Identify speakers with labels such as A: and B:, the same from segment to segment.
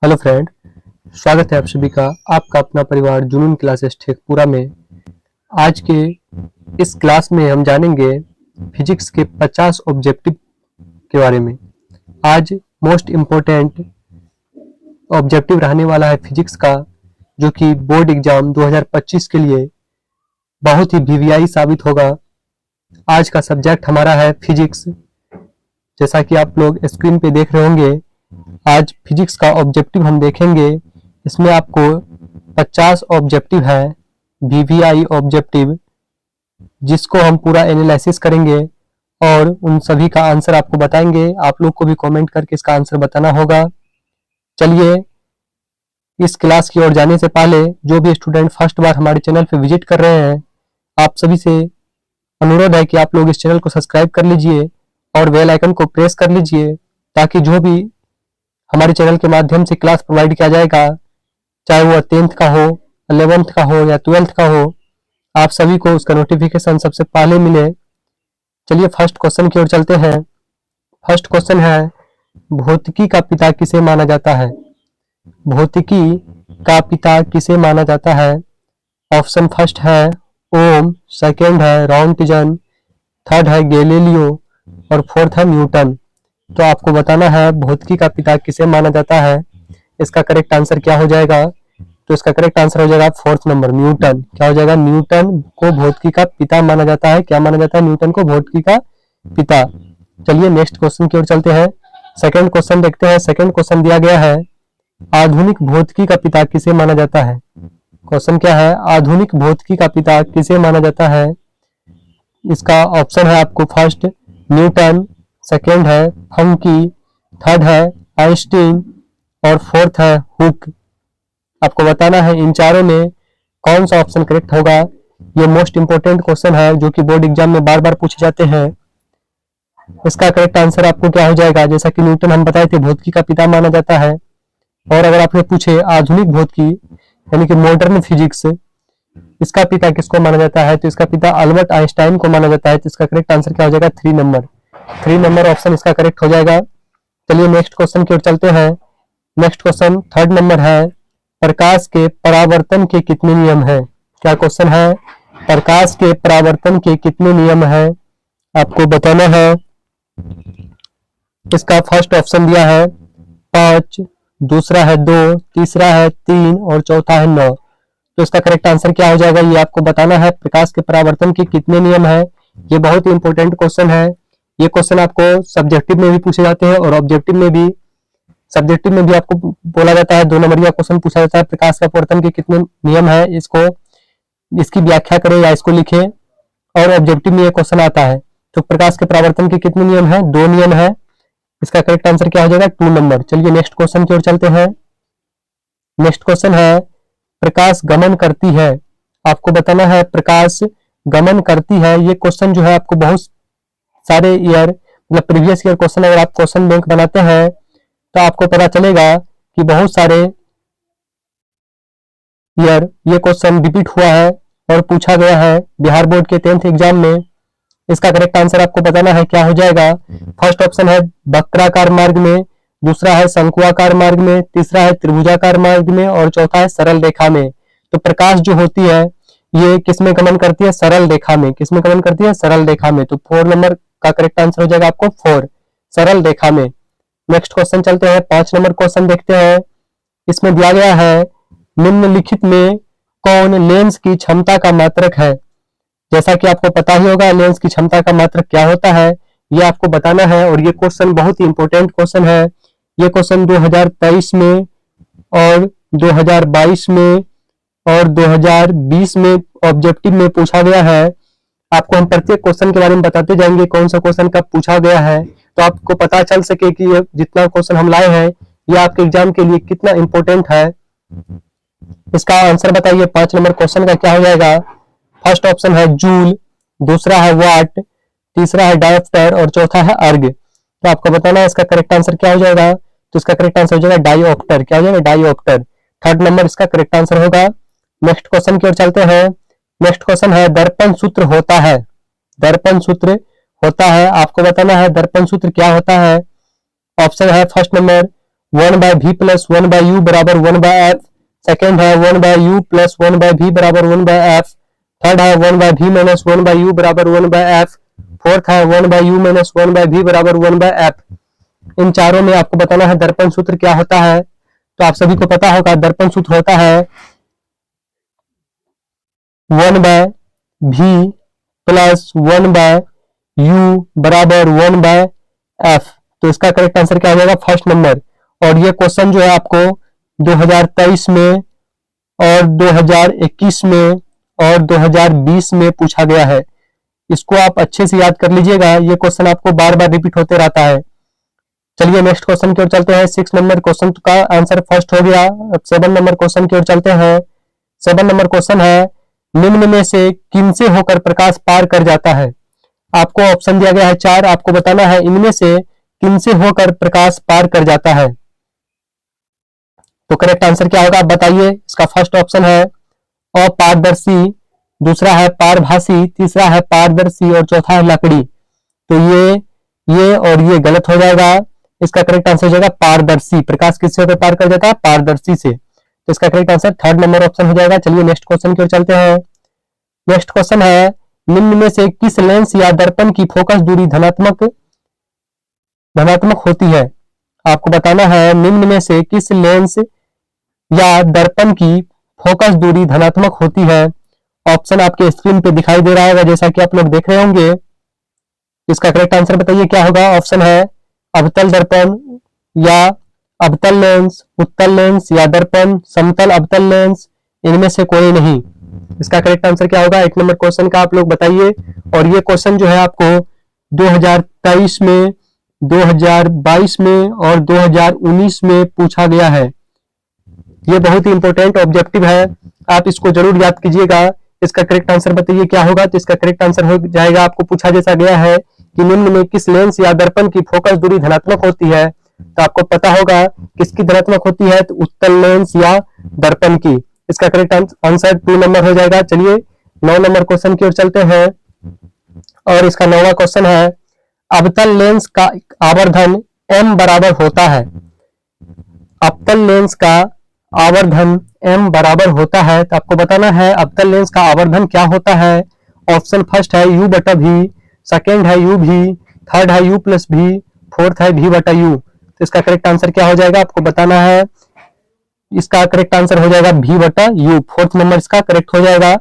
A: Hello friend, स्वागत है आप सभी का आपका अपना परिवार जुनून क्लासेस शेखपुरा में। आज के इस क्लास में हम जानेंगे फिजिक्स के 50 ऑब्जेक्टिव के बारे में। आज मोस्ट इम्पोर्टेंट ऑब्जेक्टिव रहने वाला है फिजिक्स का, जो कि बोर्ड एग्जाम 2025 के लिए बहुत ही वीवीआई साबित होगा। आज का सब्जेक्ट हमारा है फिजिक्स। जैसा कि आप लोग स्क्रीन पे देख रहे होंगे, आज फिजिक्स का ऑब्जेक्टिव हम देखेंगे। इसमें आपको 50 ऑब्जेक्टिव है, वीवीआई ऑब्जेक्टिव, जिसको हम पूरा एनालिसिस करेंगे और उन सभी का आंसर आपको बताएंगे। आप लोग को भी कमेंट करके इसका आंसर बताना होगा। चलिए, इस क्लास की ओर जाने से पहले जो भी स्टूडेंट फर्स्ट बार हमारे चैनल पे विजिट कर रहे हैं, आप सभी से अनुरोध है कि आप लोग इस चैनल को सब्सक्राइब कर लीजिए और बेल आइकन को प्रेस कर लीजिए, ताकि जो भी हमारे चैनल के माध्यम से क्लास प्रोवाइड किया जाएगा, चाहे वो 10th का हो, 11th का हो या 12th का हो, आप सभी को उसका नोटिफिकेशन सबसे पहले मिले। चलिए फर्स्ट क्वेश्चन की ओर चलते हैं। फर्स्ट क्वेश्चन है, भौतिकी का पिता किसे माना जाता है? भौतिकी का पिता किसे माना जाता है? ऑप्शन फर्स्ट है ओम, सेकेंड है रॉन्टिजन, थर्ड है गैलीलियो और फोर्थ है न्यूटन। तो आपको बताना है भौतिकी का पिता किसे माना जाता है। इसका करेक्ट आंसर क्या हो जाएगा? तो इसका करेक्ट आंसर हो जाएगा फोर्थ नंबर, न्यूटन। क्या हो जाएगा? न्यूटन को भौतिकी का पिता माना जाता है। क्या माना जाता है? न्यूटन को भौतिकी का पिता। चलिए नेक्स्ट क्वेश्चन की ओर चलते हैं। सेकंड क्वेश्चन देखते हैं। सेकंड क्वेश्चन दिया गया है, आधुनिक भौतिकी का पिता किसे माना जाता है? क्वेश्चन क्या है? आधुनिक भौतिकी का पिता किसे माना जाता है? इसका ऑप्शन है आपको फर्स्ट न्यूटन, सेकेंड है फंकी, थर्ड है आइंस्टीन और फोर्थ है हुक। आपको बताना है इन चारों में कौन सा ऑप्शन करेक्ट होगा। ये मोस्ट इंपोर्टेंट क्वेश्चन है जो कि बोर्ड एग्जाम में बार बार पूछे जाते हैं। इसका करेक्ट आंसर आपको क्या हो जाएगा? जैसा कि न्यूटन हम बताए थे भौतिकी का पिता माना जाता है, और अगर आपने पूछे आधुनिक भौतिकी यानी कि मॉडर्न फिजिक्स, इसका पिता किसको माना जाता है, तो इसका पिता अल्बर्ट आइंस्टाइन को माना जाता है। तो इसका करेक्ट आंसर क्या हो जाएगा? 3 नंबर। 3 नंबर ऑप्शन इसका करेक्ट हो जाएगा। चलिए नेक्स्ट क्वेश्चन की ओर चलते हैं। नेक्स्ट क्वेश्चन थर्ड नंबर है, प्रकाश के परावर्तन के कितने नियम हैं? क्या क्वेश्चन है? प्रकाश के परावर्तन के कितने नियम हैं आपको बताना है। इसका फर्स्ट ऑप्शन दिया है 5, दूसरा है 2, तीसरा है 3 और चौथा है 9। तो इसका करेक्ट आंसर क्या हो जाएगा, ये आपको बताना है। प्रकाश के परावर्तन के कितने नियम है? ये बहुत ही इंपॉर्टेंट क्वेश्चन है। ये क्वेश्चन आपको सब्जेक्टिव में भी पूछे जाते हैं और ऑब्जेक्टिव में भी। सब्जेक्टिव में भी आपको बोला जाता है, 2 नंबरिया क्वेश्चन पूछा जाता है, प्रकाश के परावर्तन के कितने नियम है, इसको इसकी व्याख्या करें या इसको लिखें। और ऑब्जेक्टिव में ये क्वेश्चन आता है। तो प्रकाश के परावर्तन के कितने नियम है? 2 नियम है। इसका करेक्ट आंसर क्या हो जाएगा? 2 नंबर। चलिए नेक्स्ट क्वेश्चन की ओर चलते हैं। नेक्स्ट क्वेश्चन है, प्रकाश गमन करती है। आपको बताना है प्रकाश गमन करती है। ये क्वेश्चन जो है आपको बहुत सारे ईयर मतलब प्रीवियस ईयर क्वेश्चन, अगर आप क्वेश्चन बैंक बनाते हैं तो आपको पता चलेगा कि बहुत सारे ईयर ये क्वेश्चन रिपीट हुआ है और पूछा गया है बिहार बोर्ड के 10th एग्जाम में। इसका करेक्ट आंसर आपको बताना है, क्या हो जाएगा? फर्स्ट ऑप्शन है वक्राकार मार्ग में, दूसरा है शंकुआकार मार्ग में, तीसरा है त्रिभुजाकार मार्ग में और चौथा है सरल रेखा में। तो प्रकाश जो होती है ये किसमें गमन करती है? सरल रेखा में। किसमें गमन करती है? सरल रेखा में। तो 4 नंबर का करेक्ट आंसर हो जाएगा आपको 4, सरल रेखा में। नेक्स्ट क्वेश्चन चलते हैं। 5 नंबर क्वेश्चन देखते हैं। इसमें दिया गया है, निम्नलिखित में कौन लेंस की क्षमता का मात्रक है? जैसा कि आपको पता ही होगा लेंस की क्षमता का मात्रक क्या होता है, ये आपको बताना है। और ये क्वेश्चन बहुत ही इंपॉर्टेंट क्वेश्चन है। ये क्वेश्चन 2023 में और 2022 में और 2020 में ऑब्जेक्टिव में पूछा गया है। आपको हम प्रत्येक क्वेश्चन के बारे में बताते जाएंगे कौन सा क्वेश्चन कब पूछा गया है, तो आपको पता चल सके कि ये जितना क्वेश्चन हम लाए हैं ये आपके एग्जाम के लिए कितना इंपॉर्टेंट है। इसका आंसर बताइए 5 नंबर क्वेश्चन का क्या हो जाएगा? फर्स्ट ऑप्शन है जूल, दूसरा है वाट, तीसरा है डायोप्टर और चौथा है अर्ग। तो आपको बताना है इसका करेक्ट आंसर क्या हो जाएगा। तो इसका करेक्ट आंसर हो जाएगा डायोप्टर। क्या हो जाएगा? डायोप्टर। थर्ड नंबर इसका करेक्ट आंसर होगा। नेक्स्ट क्वेश्चन की ओर चलते हैं। नेक्स्ट क्वेश्चन है, दर्पण सूत्र होता है। दर्पण सूत्र होता है, आपको बताना है दर्पण सूत्र क्या होता है। ऑप्शन है फर्स्ट नंबर 1/v+1/u बराबर 1/f। सेकेंड है 1/u प्लस 1/v बराबर 1/f। थर्ड है 1/v माइनस 1/u बराबर 1/f। फोर्थ है 1/u माइनस 1/v बराबर 1/f। इन चारों में आपको बताना है दर्पण सूत्र क्या होता है। तो आप सभी को पता होगा दर्पण सूत्र होता है 1/v प्लस 1/u बराबर 1/f। तो इसका करेक्ट आंसर क्या हो जाएगा, फर्स्ट नंबर। और ये क्वेश्चन जो है आपको 2023 में और 2021 में और 2020 में पूछा गया है। इसको आप अच्छे से याद कर लीजिएगा, ये क्वेश्चन आपको बार बार रिपीट होते रहता है। चलिए नेक्स्ट क्वेश्चन की ओर चलते हैं। 6 नंबर क्वेश्चन का आंसर फर्स्ट हो गया। अब 7 नंबर क्वेश्चन की ओर चलते हैं। 7 नंबर क्वेश्चन है निम्न में से किनसे होकर प्रकाश पार कर जाता है। आपको ऑप्शन दिया गया है 4, आपको बताना है इनमें से किनसे होकर प्रकाश पार कर जाता है। तो करेक्ट आंसर क्या होगा आप बताइए। इसका फर्स्ट ऑप्शन है अपारदर्शी, दूसरा है पारभासी, तीसरा है पारदर्शी और चौथा है लकड़ी। तो ये और ये गलत हो जाएगा। इसका करेक्ट आंसर हो जाएगा पारदर्शी। प्रकाश किससे होकर पार कर जाता है, पारदर्शी से। तो इसका correct answer third number option हो जाएगा। चलिए नेक्स्ट क्वेश्चन की ओर चलते हैं। नेक्स्ट क्वेश्चन है निम्न में से किस लेंस या दर्पण की फोकस दूरी धनात्मक होती है। आपको बताना है निम्न में से किस लेंस या दर्पण की फोकस दूरी धनात्मक होती है। ऑप्शन आपके स्क्रीन पे दिखाई दे रहा होगा जैसा कि आप लोग देख रहे होंगे। इसका करेक्ट आंसर बताइए क्या होगा। ऑप्शन है अवतल दर्पण या अवतल लेंस, उत्तल लेंस या दर्पण, समतल अवतल लेंस, इनमें से कोई नहीं। इसका करेक्ट आंसर क्या होगा 1 नंबर क्वेश्चन का आप लोग बताइए। और ये क्वेश्चन जो है आपको 2023 में, 2022 में और 2019 में पूछा गया है। ये बहुत ही इंपॉर्टेंट ऑब्जेक्टिव है, आप इसको जरूर याद कीजिएगा। इसका करेक्ट आंसर बताइए क्या होगा। तो इसका करेक्ट आंसर हो जाएगा, आपको पूछा जैसा गया है कि निम्न में किस लेंस या दर्पण की फोकस दूरी धनात्मक होती है। तो आपको पता होगा किसकी धनात्मक होती है, तो उत्तल लेंस या दर्पण की। इसका करेक्ट आंसर 2 नंबर हो जाएगा। चलिए 9 नंबर क्वेश्चन की ओर चलते हैं। और इसका 9वां क्वेश्चन है अवतल लेंस का आवर्धन m बराबर होता है। अवतल लेंस का आवर्धन m बराबर होता है। तो आपको बताना है अवतल लेंस का आवर्धन क्या होता है। ऑप्शन फर्स्ट है u/v, सेकेंड है uv, थर्ड है u+v, फोर्थ है v/u। तो इसका करेक्ट आंसर क्या हो जाएगा आपको बताना है। इसका करेक्ट आंसर हो जाएगा v/u, फोर्थ नंबर इसका करेक्ट हो जाएगा।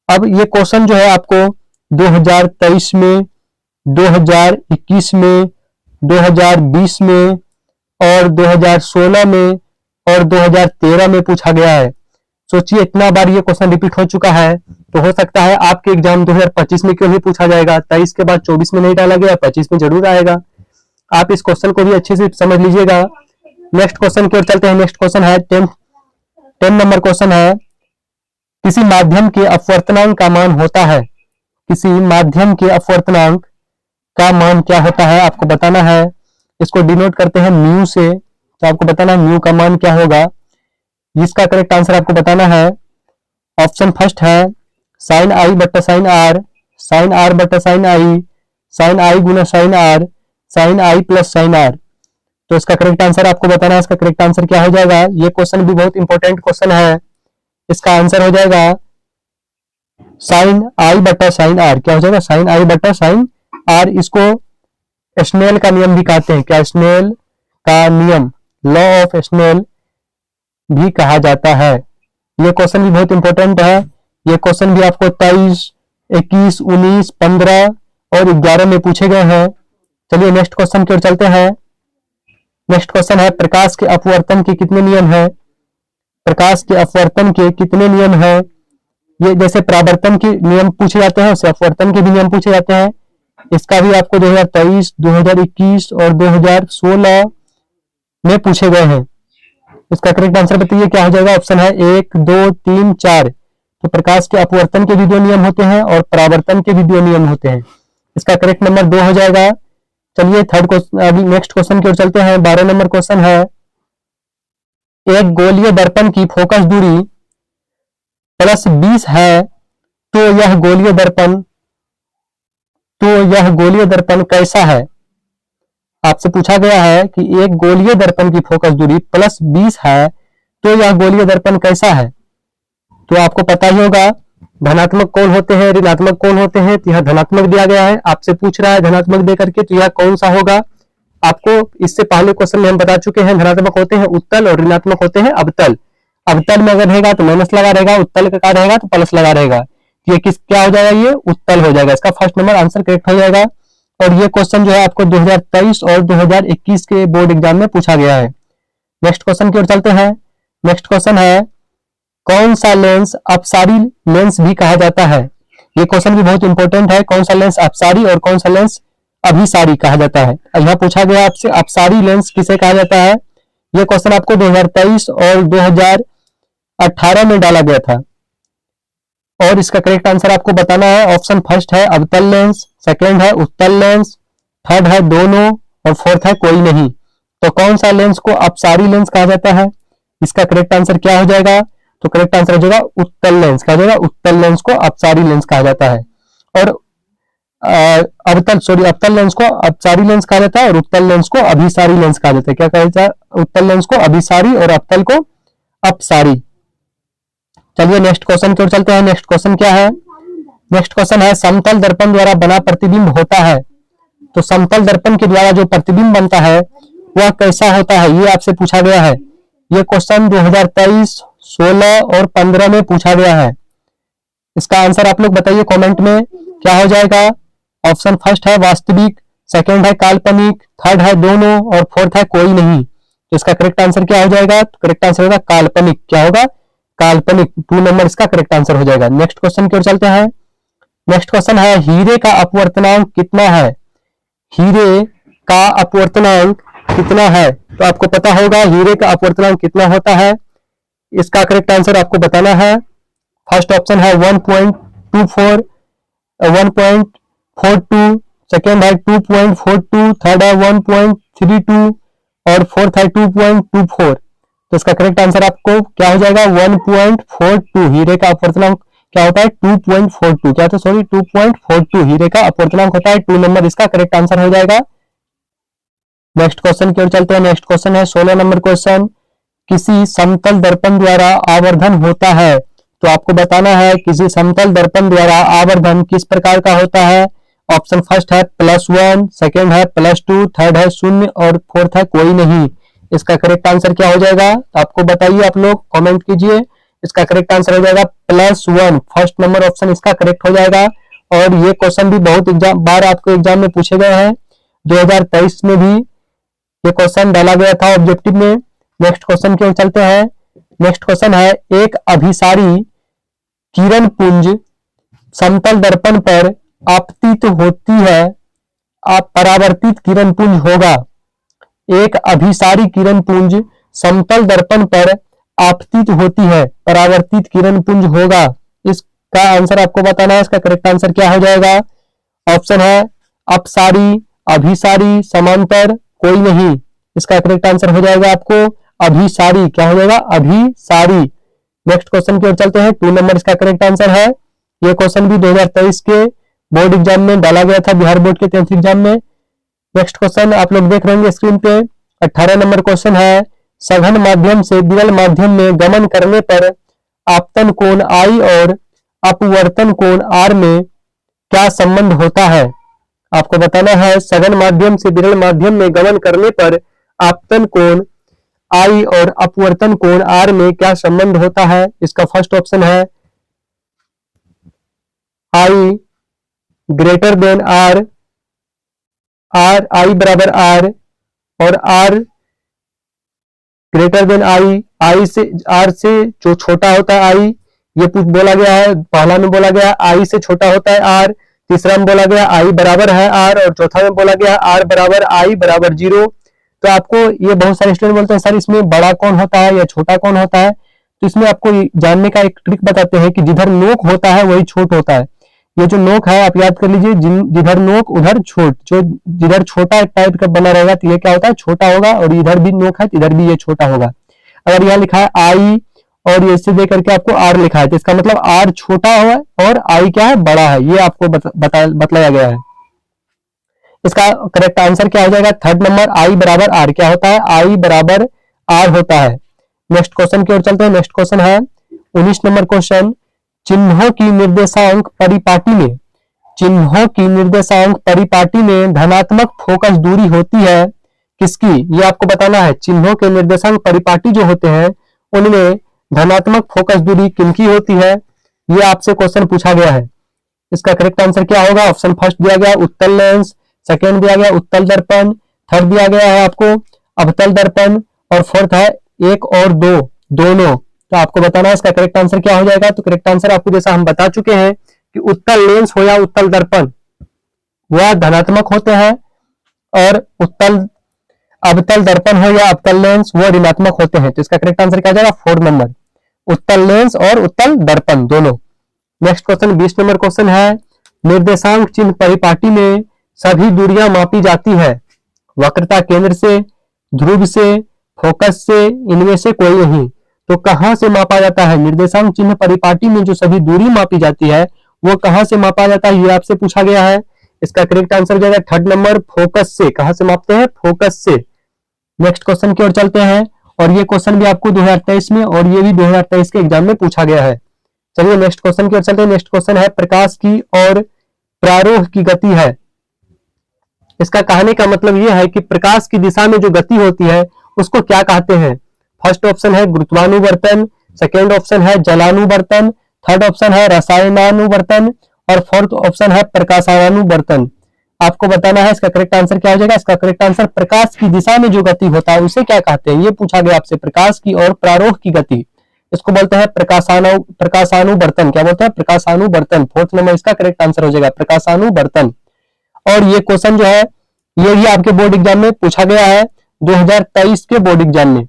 A: अब ये क्वेश्चन जो है आपको 2023 में, 2021 में, 2020 में और 2016 में और 2013 में पूछा गया है। सोचिए इतना बार ये क्वेश्चन रिपीट हो चुका है, तो हो सकता है आपके एग्जाम 2025 में क्यों नहीं पूछा जाएगा। 23 के बाद 24 में नहीं डाला गया, 25 में जरूर आएगा। आप इस क्वेश्चन को भी अच्छे से समझ लीजिएगा। नेक्स्ट क्वेश्चन की ओर चलते हैं। नेक्स्ट क्वेश्चन है 10 नंबर क्वेश्चन है किसी माध्यम के अपवर्तनांक का मान होता है। किसी माध्यम के अपवर्तनांक का मान क्या होता है आपको बताना है। इसको डिनोट करते हैं म्यू से। तो आपको बताना है म्यू का मान क्या होगा। इसका करेक्ट आंसर आपको बताना है। ऑप्शन फर्स्ट है साइन आई बट्टा साइन आर, साइन आर बट्टा साइन आई, साइन आई गुना sine R, sine I plus sine R. तो इसका करेक्ट आंसर आपको बताना है। इसका करेक्ट आंसर क्या हो जाएगा। ये क्वेश्चन भी बहुत इंपॉर्टेंट क्वेश्चन है। इसका आंसर हो जाएगा साइन आई बट्टा साइन आर। क्या हो जाएगा, साइन आई बट्टा साइन आर। इसको स्नेल का नियम भी कहते हैं। क्या, स्नेल का नियम, लॉ ऑफ स्नेल भी कहा जाता है। ये क्वेश्चन भी बहुत इंपॉर्टेंट है। ये क्वेश्चन भी आपको 23, 21, 19, 15 और 11 में पूछे गए हैं। चलिए नेक्स्ट क्वेश्चन की ओर चलते हैं। नेक्स्ट क्वेश्चन है प्रकाश के अपवर्तन के कितने नियम है। प्रकाश के अपवर्तन के कितने नियम है। ये जैसे परावर्तन के नियम पूछे जाते हैं, उससे अपवर्तन के भी नियम पूछे जाते हैं। इसका भी आपको 2023, 2021 और 2016 में पूछे गए हैं। इसका करेक्ट आंसर बताइए क्या हो जाएगा। ऑप्शन है 1, 2, 3, 4। तो प्रकाश के अपवर्तन के भी 2 नियम होते हैं और परावर्तन के भी 2 नियम होते हैं। इसका करेक्ट नंबर 2 हो जाएगा। चलिए थर्ड क्वेश्चन, अभी नेक्स्ट क्वेश्चन की ओर चलते हैं। 12 नंबर क्वेश्चन है एक गोलीय दर्पण की फोकस दूरी +20 है तो यह गोलीय दर्पण कैसा है। आपसे पूछा गया है कि एक गोलीय दर्पण की फोकस दूरी +20 है, तो यह गोलीय दर्पण कैसा है? तो आपको पता ही होगा धनात्मक कोण होते हैं, ऋणात्मक कोण होते हैं, तो यह धनात्मक दिया गया है, आपसे पूछ रहा है धनात्मक दे करके, तो यह कौन सा होगा? आपको इससे पहले क्वेश्चन में हम बता चुके हैं, धनात्मक होते हैं उत्तल और ऋणात्मक होते हैं अवतल। अवतल में अगर रहेगा तो माइनस लगा रहेगा, उत्तल का रहेगा तो प्लस लगा रहेगा। ये क्या हो जाएगा? ये उत्तल हो जाएगा। इसका फर्स्ट नंबर आंसर करेक्ट हो जाएगा। और ये क्वेश्चन जो है आपको 2023 और 2021 के बोर्ड एग्जाम में पूछा गया है। नेक्स्ट क्वेश्चन की ओर चलते हैं। नेक्स्ट क्वेश्चन है, कौन सा लेंस अपसारी लेंस भी कहा जाता है? ये क्वेश्चन भी बहुत इंपॉर्टेंट है। कौन सा लेंस अपसारी और कौन सा लेंस अभिसारी कहा जाता है? यह पूछा गया आपसे, अपसारी लेंस किसे कहा जाता है? ये क्वेश्चन आपको 2023 और 2018 में डाला गया था और इसका करेक्ट आंसर आपको बताना है। ऑप्शन फर्स्ट है अवतल लेंस, सेकंड है उत्तल लेंस, थर्ड है दोनों और फोर्थ है कोई नहीं। तो कौन सा लेंस को अपसारी लेंस कहा जाता है? इसका करेक्ट आंसर क्या हो जाएगा? तो करेक्ट आंसर हो जाएगा उत्तल लेंस। कहा जाएगा उत्तल लेंस को अपसारी लेंस कहा जाता है और अवतल लेंस को अपसारी लेंस कहा जाता है और उत्तल लेंस को अभिसारी लेंस कहा जाता है। क्या कहा जाता है? उत्तल लेंस को अभिसारी और अवतल को अपसारी। चलिए नेक्स्ट क्वेश्चन की ओर चलते हैं। नेक्स्ट क्वेश्चन क्या है? नेक्स्ट क्वेश्चन है, समतल दर्पण द्वारा बना प्रतिबिंब होता है। तो समतल दर्पण के द्वारा जो प्रतिबिंब बनता है वह कैसा होता है? ये आपसे पूछा गया है। ये क्वेश्चन 2023, 16 और 15 में पूछा गया है। इसका आंसर आप लोग बताइए कमेंट में, क्या हो जाएगा? ऑप्शन फर्स्ट है वास्तविक, सेकंड है काल्पनिक, थर्ड है दोनों और फोर्थ है कोई नहीं। तो इसका करेक्ट आंसर क्या हो जाएगा? तो करेक्ट आंसर होगा काल्पनिक। क्या होगा? काल्पनिक। 2 नंबर इसका करेक्ट आंसर हो जाएगा। नेक्स्ट क्वेश्चन की ओर चलते हैं। नेक्स्ट क्वेश्चन है, हीरे का अपवर्तनांक कितना है? हीरे का अपवर्तनांक कितना है? तो आपको पता होगा हीरे का अपवर्तनांक कितना होता है। इसका करेक्ट आंसर आपको बताना है। फर्स्ट ऑप्शन है 1.24, 1.42, सेकेंड है 2.42, थर्ड है 1.32 और फोर्थ है 2.24। तो इसका करेक्ट आंसर आपको क्या हो जाएगा? 1.42। हीरे का अपवर्तनांक क्या होता है? 2.42। क्या था? सॉरी 2.42 हीरे का अपवर्तनांक होता है। 2 नंबर इसका करेक्ट आंसर हो जाएगा। नेक्स्ट क्वेश्चन की ओर चलते हैं। नेक्स्ट क्वेश्चन है 16 नंबर क्वेश्चन, किसी समतल दर्पण द्वारा आवर्धन होता है। तो आपको बताना है किसी समतल दर्पण द्वारा आवर्धन किस प्रकार का होता है। ऑप्शन फर्स्ट है +1, सेकेंड है +2, थर्ड है 0 और फोर्थ है कोई नहीं। इसका करेक्ट आंसर क्या हो जाएगा? आपको बताइए, आप लोग कमेंट कीजिए। इसका करेक्ट आंसर हो जाएगा +1। फर्स्ट नंबर ऑप्शन इसका करेक्ट हो जाएगा। और ये क्वेश्चन भी बहुत बार आपको एग्जाम में पूछे गए हैं। 2023 में भी ये क्वेश्चन डाला गया था ऑब्जेक्टिव में। नेक्स्ट क्वेश्चन की ओर चलते हैं। नेक्स्ट क्वेश्चन है, एक अभिसारी किरण पुंज समतल दर्पण पर आपतित होती है, आप परावर्तित किरण पुंज होगा। एक अभिसारी किरण पुंज समतल दर्पण पर आपतित होती है, परावर्तित किरण पुंज होगा। इसका आंसर आपको बताना है। इसका करेक्ट आंसर क्या हो जाएगा? ऑप्शन है अपसारी, अभिसारी, समांतर, कोई नहीं। इसका करेक्ट आंसर हो जाएगा आपको अभिसारी। क्या हो जाएगा? अभिसारी। नेक्स्ट क्वेश्चन की ओर चलते हैं। 2 नंबर इसका करेक्ट आंसर है। यह क्वेश्चन भी 2023 के बोर्ड एग्जाम में डाला गया था, बिहार बोर्ड के 10th एग्जाम में। नेक्स्ट क्वेश्चन आप लोग देख रहे होंगे स्क्रीन पे। 18 नंबर क्वेश्चन है, सघन माध्यम से विरल माध्यम में गमन करने पर आपतन कोण I और अपवर्तन कोण R में क्या संबंध होता है? आपको बताना है सघन माध्यम से विरल माध्यम में गमन करने पर आपतन कोण I और अपवर्तन कोण R में क्या संबंध होता है। इसका फर्स्ट ऑप्शन है I greater than R, I बराबर R और R ग्रेटर देन I से R से जो छोटा होता है I, ये बोला गया है। पहला में बोला गया I से छोटा होता है R, तीसरा में बोला गया I बराबर है R और चौथा में बोला गया R बराबर I बराबर 0। तो आपको ये बहुत सारे स्टूडेंट बोलते हैं सर इसमें बड़ा कौन होता है या छोटा कौन होता है। तो इसमें आपको जानने का एक ट्रिक बताते हैं कि जिधर नोक होता है वही छोट होता है। ये जो नोक है आप याद कर लीजिए, जिधर नोक उधर छोट। जो जिधर छोटा टाइप का बना रहेगा तो ये क्या होता है? छोटा होगा। और इधर भी नोक है तो इधर भी ये छोटा होगा। अगर यहाँ लिखा है I और ये इससे देख करके आपको R लिखा है तो इसका मतलब R छोटा है और I क्या है? बड़ा है। ये आपको बतलाया गया है। इसका करेक्ट आंसर क्या हो जाएगा? थर्ड नंबर, आई बराबर आर। क्या होता है? आई बराबर आर होता है। नेक्स्ट क्वेश्चन की ओर चलते हैं। नेक्स्ट क्वेश्चन है 19 नंबर क्वेश्चन, चिन्हों की निर्देशांक परिपाटी में, चिन्हों की निर्देशांक परिपाटी में धनात्मक फोकस दूरी होती है किसकी? ये आपको बताना है। चिन्हों के निर्देशांक परिपाटी जो होते हैं उनमें धनात्मक फोकस दूरी किनकी होती है? ये आपसे क्वेश्चन पूछा गया है। इसका करेक्ट आंसर क्या होगा? ऑप्शन फर्स्ट दिया गया उत्तल लेंस, सेकेंड दिया गया उत्तल दर्पण, थर्ड दिया गया है आपको अवतल दर्पण, और फोर्थ है एक और दो, दोनों। तो आपको बताना है इसका करेक्ट आंसर क्या हो जाएगा। तो करेक्ट आंसर आपको जैसा हम बता चुके हैं कि उत्तल लेंस हो या उत्तल दर्पण वह धनात्मक होते हैं, और उत्तल अवतल दर्पण हो या अवतल लेंस वो ऋणात्मक होते हैं। तो इसका करेक्ट आंसर क्या हो जाएगा? 4 नंबर, उत्तल लेंस और उत्तल दर्पण दोनों। नेक्स्ट क्वेश्चन 20 नंबर क्वेश्चन है, निर्देशांक चिन्ह परिपाटी में सभी दूरियां मापी जाती है, वक्रता केंद्र से, ध्रुव से, फोकस से, इनमें से कोई नहीं। तो कहां से मापा जाता है? निर्देशांक चिन्ह परिपाटी में जो सभी दूरी मापी जाती है वो कहां से मापा जाता है, ये आपसे पूछा गया है। इसका करेक्ट आंसर हो जाएगा थर्ड नंबर, फोकस से। कहां से मापते हैं? फोकस से। नेक्स्ट क्वेश्चन की ओर चलते हैं, और ये क्वेश्चन भी आपको 2023 में और ये भी 2023 के एग्जाम में पूछा गया है। चलिए नेक्स्ट क्वेश्चन की ओर चलते हैं। नेक्स्ट क्वेश्चन है, प्रकाश की और प्रारोह की गति है। इसका कहने का मतलब यह है कि प्रकाश की दिशा में जो गति होती है उसको क्या कहते हैं? फर्स्ट ऑप्शन है गुरुत्वानुवर्तन, सेकेंड ऑप्शन है जलानुवर्तन, थर्ड ऑप्शन है रसायनानुवर्तन, और फोर्थ ऑप्शन है प्रकाशानुवर्तन। आपको बताना है इसका करेक्ट आंसर क्या हो जाएगा। इसका करेक्ट आंसर, प्रकाश की दिशा में जो गति होता है उसे क्या कहते हैं, ये पूछा गया आपसे। प्रकाश की और प्रारोह की गति, इसको बोलते हैं प्रकाशानुवर्तन। क्या बोलते हैं? प्रकाशानुवर्तन। फोर्थ नंबर इसका करेक्ट आंसर हो जाएगा, प्रकाशानुवर्तन। और ये क्वेश्चन जो है ये भी आपके बोर्ड एग्जाम में पूछा गया है 2023 के बोर्ड एग्जाम में।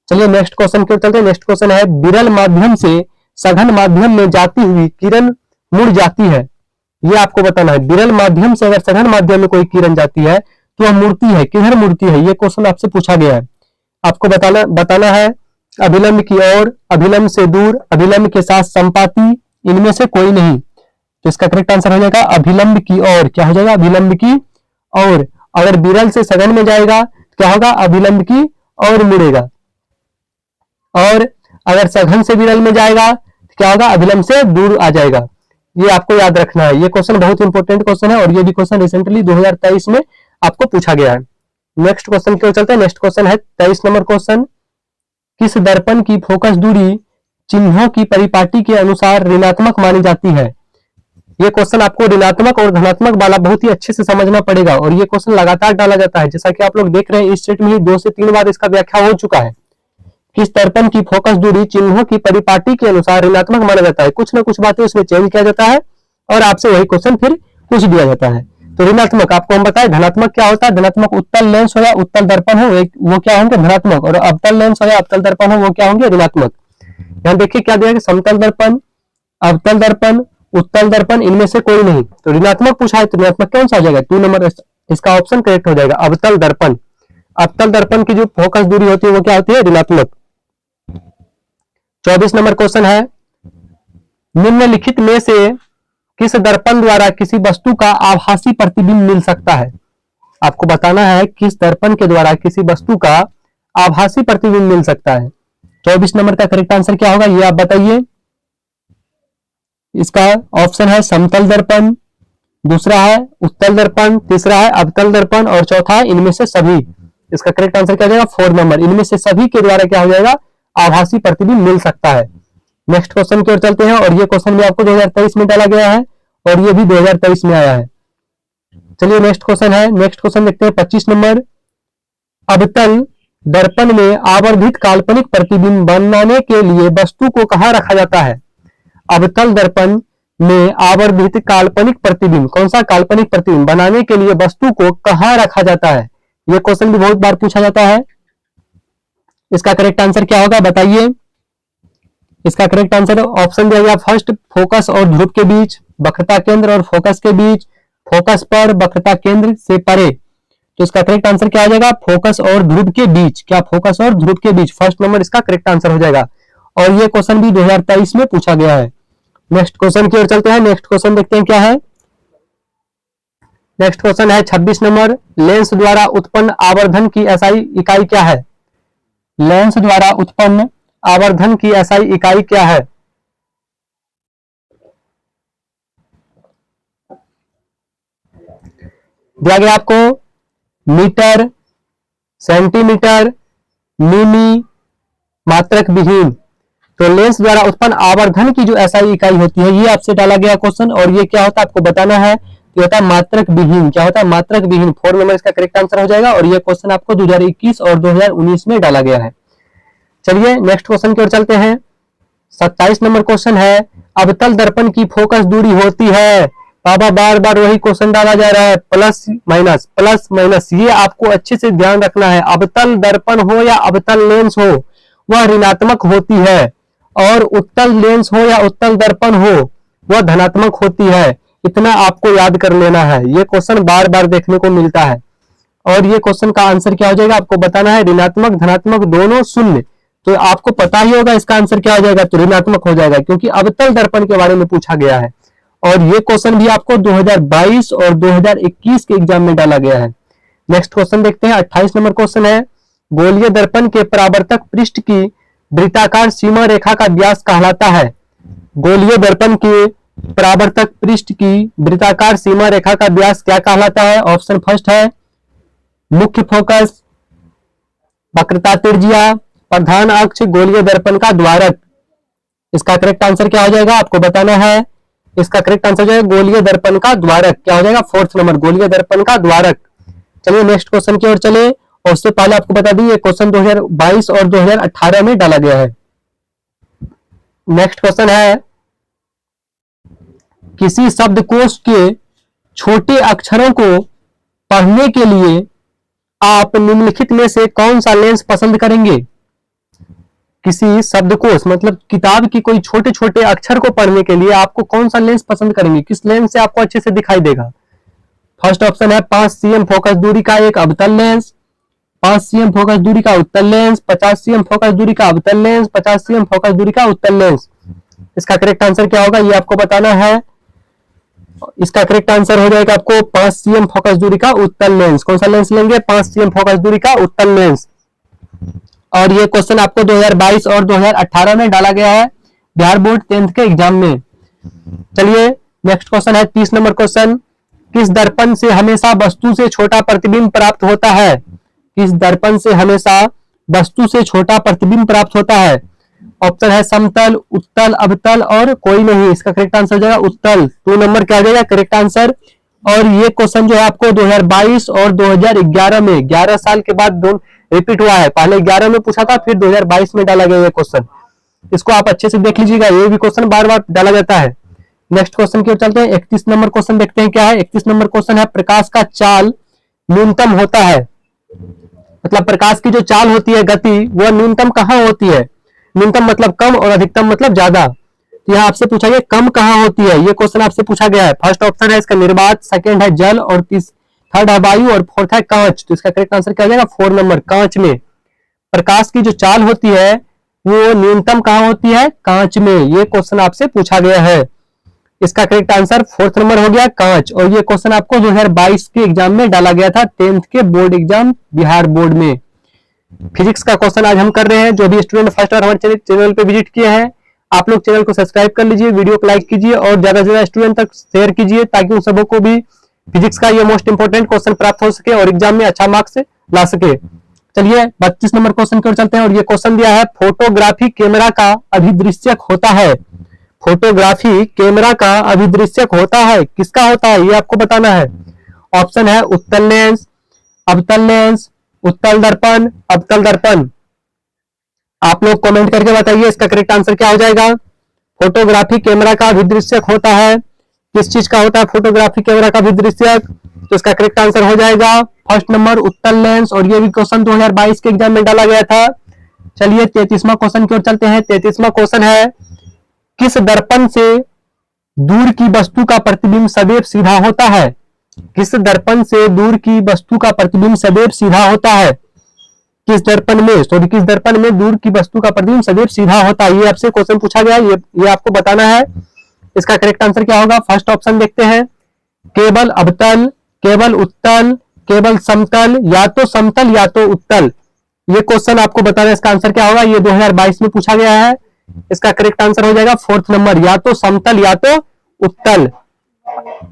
A: चलिए नेक्स्ट क्वेश्चन की ओर चलते हैं। नेक्स्ट क्वेश्चन है, विरल माध्यम से सघन माध्यम में जाती हुई किरण मुड़ जाती है। ये आपको बताना है। विरल माध्यम से अगर सघन माध्यम में कोई किरण जाती है तो वह मुड़ती है, किधर मुड़ती है, ये क्वेश्चन आपसे पूछा गया है। आपको बताना है अभिलंब की ओर, अभिलंब से दूर, अभिलंब के साथ संपाती, इनमें से कोई नहीं। तो इसका करेक्ट आंसर हो जाएगा अभिलंब की ओर। क्या हो जाएगा? अभिलंब की ओर। अगर विरल से सघन में जाएगा तो क्या होगा? अभिलंब की ओर मुड़ेगा। और अगर सघन से विरल में जाएगा तो क्या होगा? अभिलंब से दूर आ जाएगा। ये आपको याद रखना है। ये क्वेश्चन बहुत इंपॉर्टेंट क्वेश्चन है, और ये भी क्वेश्चन रिसेंटली 2023 में आपको पूछा गया है। नेक्स्ट क्वेश्चन की ओर चलते हैं। नेक्स्ट क्वेश्चन है 23 नंबर क्वेश्चन, किस दर्पण की फोकस दूरी चिन्हों की परिपाटी के अनुसार ऋणात्मक मानी जाती है? ये क्वेश्चन आपको ऋणात्मक और धनात्मक वाला बहुत ही अच्छे से समझना पड़ेगा, और ये क्वेश्चन लगातार डाला जाता है। जैसा कि आप लोग देख रहे हैं इस सेट में ही 2 से 3 बार इसका व्याख्या हो चुका है। किस दर्पण की फोकस दूरी चिन्हों की परिपाटी के अनुसार ऋणात्मक माना जाता है? कुछ ना कुछ बातें उसमें चेंज किया जाता है और आपसे वही क्वेश्चन फिर पूछ दिया जाता है। तो ऋणात्मक आपको हम बताएं, धनात्मक क्या होता है? धनात्मक उत्तल लेंस हो या उत्तल दर्पण हो वो क्या होंगे? धनात्मक। और अवतल लेंस हो या अवतल दर्पण हो वो क्या होंगे? ऋणात्मक। यहाँ देखिए क्या दिया है, समतल दर्पण, अवतल दर्पण, उत्तल दर्पण, इनमें से कोई नहीं। तो ऋणात्मक पूछा है तो ऋणात्मक कौन सा आ जाएगा? 2 नंबर इसका ऑप्शन करेक्ट हो जाएगा, अवतल दर्पण। अवतल दर्पण की जो फोकस दूरी होती है वो क्या होती है? ऋणात्मक। 24 नंबर क्वेश्चन है, निम्नलिखित में से किस दर्पण द्वारा किसी वस्तु का आभासी प्रतिबिंब मिल सकता है? आपको बताना है किस दर्पण के द्वारा किसी वस्तु का आभासी प्रतिबिंब मिल सकता है। 24 नंबर का करेक्ट आंसर क्या होगा ये आप बताइए। इसका ऑप्शन है समतल दर्पण, दूसरा है उत्तल दर्पण, तीसरा है अवतल दर्पण, और चौथा है इनमें से सभी। इसका करेक्ट आंसर क्या हो जाएगा? 4 नंबर, इनमें से सभी के द्वारा क्या हो जाएगा? आभासी प्रतिबिंब मिल सकता है। नेक्स्ट क्वेश्चन की ओर चलते हैं, और ये क्वेश्चन भी आपको 2023 में डाला गया है और ये भी 2023 में आया है। चलिए नेक्स्ट क्वेश्चन है। नेक्स्ट क्वेश्चन देखते हैं 25 नंबर, अवतल दर्पण में आवर्धित काल्पनिक प्रतिबिंब बनाने के लिए वस्तु को कहां रखा जाता है? अवतल दर्पण में आवर्धित काल्पनिक प्रतिबिंब, कौन सा काल्पनिक प्रतिबिंब बनाने के लिए वस्तु को कहां रखा जाता है? यह क्वेश्चन भी बहुत बार पूछा जाता है। इसका करेक्ट आंसर क्या होगा बताइए। इसका करेक्ट आंसर ऑप्शन दिया गया फर्स्ट, फोकस और ध्रुव के बीच, वक्रता केंद्र और फोकस के बीच, फोकस पर, वक्रता केंद्र से परे। तो इसका करेक्ट आंसर क्या आ जाएगा? फोकस और ध्रुव के बीच। क्या? फोकस और ध्रुव के बीच, फर्स्ट नंबर इसका करेक्ट आंसर हो जाएगा। और ये क्वेश्चन भी 2023 में पूछा गया है। नेक्स्ट क्वेश्चन की ओर चलते हैं। नेक्स्ट क्वेश्चन देखते हैं क्या है। नेक्स्ट क्वेश्चन है 26 नंबर, लेंस द्वारा उत्पन्न आवर्धन की एसआई इकाई क्या है? लेंस द्वारा उत्पन्न आवर्धन की एसआई इकाई क्या है? दिया गया आपको मीटर, सेंटीमीटर, मिमी, मात्रक विहीन। तो लेंस द्वारा उत्पन्न आवर्धन की जो एसआई इकाई होती है, ये आपसे डाला गया क्वेश्चन, और ये क्या होता है आपको बताना है। ये होता है मात्रक विहीन। क्या होता है? मात्रक विहीन। 4 नंबर इसका करेक्ट आंसर हो जाएगा, और ये क्वेश्चन आपको 2021 और 2019 में डाला गया है। चलिए नेक्स्ट क्वेश्चन की ओर चलते हैं। 27 नंबर क्वेश्चन है, अवतल दर्पण की फोकस दूरी होती है। बाबा बार बार वही क्वेश्चन डाला जा रहा है, प्लस माइनस प्लस माइनस। ये आपको अच्छे से ध्यान रखना है। अवतल दर्पण हो या अवतल लेंस हो, वह ऋणात्मक होती है, और उत्तल लेंस हो या उत्तल दर्पण हो, वह धनात्मक होती है। इतना आपको याद कर लेना है। ये क्वेश्चन बार बार देखने को मिलता है, और ये क्वेश्चन का आंसर क्या हो जाएगा आपको बताना है। ऋणात्मक धनात्मक दोनों शून्य, तो आपको पता ही होगा इसका आंसर क्या हो जाएगा, तो ऋणात्मक हो जाएगा, क्योंकि अवतल दर्पण के बारे में पूछा गया है। और ये क्वेश्चन भी आपको 2022 और 2021 के एग्जाम में डाला गया है। नेक्स्ट क्वेश्चन देखते हैं। 28 नंबर क्वेश्चन है, गोलीय दर्पण के परावर्तक पृष्ठ की वृत्ताकार सीमा रेखा का व्यास कहलाता है। गोलीय दर्पण के परावर्तक पृष्ठ की वृत्ताकार सीमा रेखा का व्यास क्या कहलाता है? ऑप्शन फर्स्ट है मुख्य फोकस, वक्रता त्रिज्या, प्रधान अक्ष, गोलीय दर्पण का द्वारक। इसका करेक्ट आंसर क्या हो जाएगा आपको बताना है। इसका करेक्ट आंसर जो है गोलीय दर्पण का द्वारक। क्या हो जाएगा? 4th नंबर, गोलीय दर्पण का द्वारक। चलिए नेक्स्ट क्वेश्चन की ओर चले, और उससे पहले आपको बता दी ये क्वेश्चन 2022 और 2018 में डाला गया है। नेक्स्ट क्वेश्चन है, किसी शब्दकोश के छोटे अक्षरों को पढ़ने के लिए आप निम्नलिखित में से कौन सा लेंस पसंद करेंगे? किसी शब्दकोश मतलब किताब की कोई छोटे छोटे अक्षर को पढ़ने के लिए आपको कौन सा लेंस पसंद करेंगे? किस लेंस से आपको अच्छे से दिखाई देगा? फर्स्ट ऑप्शन है 5 cm फोकस दूरी का एक अवतल लेंस, 5 cm फोकस दूरी का उत्तल लेंस, 50 cm फोकस दूरी का अवतल लेंस, 50 cm फोकस दूरी का उत्तल लेंस। इसका करेक्ट आंसर क्या होगा ये आपको बताना है। इसका करेक्ट आंसर हो जाएगा आपको 5 cm फोकस दूरी का उत्तल लेंस। कौन सा लेंस लेंगे? 5 cm फोकस दूरी का उत्तल लेंस। और ये क्वेश्चन आपको 2022 और 2018 में डाला गया है बिहार बोर्ड 10th के एग्जाम में। चलिए नेक्स्ट क्वेश्चन है 30 नंबर क्वेश्चन, किस दर्पण से हमेशा वस्तु से छोटा प्रतिबिंब प्राप्त होता है? किस दर्पण से हमेशा वस्तु से छोटा प्रतिबिंब प्राप्त होता है? ऑप्शन है समतल, उत्तल, अवतल और कोई नहीं। इसका करेक्ट आंसर हो जाएगा उत्तल। 2 नंबर क्या आ जाएगा करेक्ट आंसर। और ये क्वेश्चन जो है आपको 2022 और 2011 में 11 साल के बाद रिपीट हुआ है। पहले 11 में पूछा था, फिर 2022 में डाला गया ये क्वेश्चन। इसको आप अच्छे से देख लीजिएगा, ये भी क्वेश्चन बार बार डाला जाता है। नेक्स्ट क्वेश्चन की ओर चलते हैं। 31 नंबर क्वेश्चन देखते हैं क्या है। 31 नंबर क्वेश्चन है, प्रकाश का चाल न्यूनतम होता है, मतलब प्रकाश की जो चाल होती है गति, वह न्यूनतम कहाँ होती है? न्यूनतम मतलब कम और अधिकतम मतलब ज्यादा। तो यहाँ आपसे पूछा गया कम कहाँ होती है, ये क्वेश्चन आपसे पूछा गया है। फर्स्ट ऑप्शन है इसका निर्वात, सेकंड है जल, और थर्ड है वायु, और फोर्थ है कांच। तो इसका करेक्ट आंसर क्या हो जाएगा 4 नंबर कांच में। प्रकाश की जो चाल होती है वो न्यूनतम कहाँ होती है? कांच में। ये क्वेश्चन आपसे पूछा गया है। इसका करेक्ट आंसर 4th नंबर हो गया कांच। और ये क्वेश्चन आपको 2022 के एग्जाम में डाला गया था 10th के बोर्ड एग्जाम बिहार बोर्ड में। फिजिक्स का क्वेश्चन आज हम कर रहे हैं। जो भी स्टूडेंट फर्स्ट बार हमारे चैनल पे विजिट किए हैं, आप लोग चैनल को सब्सक्राइब कर लीजिए, वीडियो को लाइक कीजिए और ज्यादा से ज्यादा स्टूडेंट तक शेयर कीजिए, ताकि उन सबों को भी फिजिक्स का ये मोस्ट इंपोर्टेंट क्वेश्चन प्राप्त हो सके और एग्जाम में अच्छा मार्क्स ला सके। चलिए 32 नंबर क्वेश्चन की ओर चलते हैं। और ये क्वेश्चन दिया है, फोटोग्राफी कैमरा का अभिदृश्यक होता है। फोटोग्राफी कैमरा का अभिदृश्यक होता है, किसका होता है ये आपको बताना है। ऑप्शन है उत्तल लेंस, अवतल लेंस, उत्तल दर्पण, अवतल दर्पण। आप लोग कमेंट करके बताइए इसका करेक्ट आंसर क्या हो जाएगा। फोटोग्राफी कैमरा का अभिदृश्यक होता है, किस चीज का होता है फोटोग्राफी कैमरा का अभिदृश्यक? तो इसका करेक्ट आंसर हो जाएगा फर्स्ट नंबर उत्तल लेंस। और ये भी क्वेश्चन 2022 के एग्जाम में डाला गया था। चलिए 33वां क्वेश्चन की ओर चलते हैं। 33वां क्वेश्चन है, किस दर्पण से दूर की वस्तु का प्रतिबिंब सदैव सीधा होता है? किस दर्पण से दूर की वस्तु का प्रतिबिंब सदैव सीधा होता है? किस दर्पण में दूर की वस्तु का प्रतिबिंब सदैव सीधा होता है, ये आपसे क्वेश्चन पूछा गया। ये आपको बताना है। इसका करेक्ट आंसर क्या होगा? फर्स्ट ऑप्शन देखते हैं, केवल अवतल, केवल उत्तल, केवल समतल, या तो समतल या तो उत्तल। ये क्वेश्चन आपको बताना है इसका आंसर क्या होगा। ये 2022 में पूछा गया है। इसका करेक्ट आंसर हो जाएगा 4th नंबर, या तो समतल या तो उत्तल।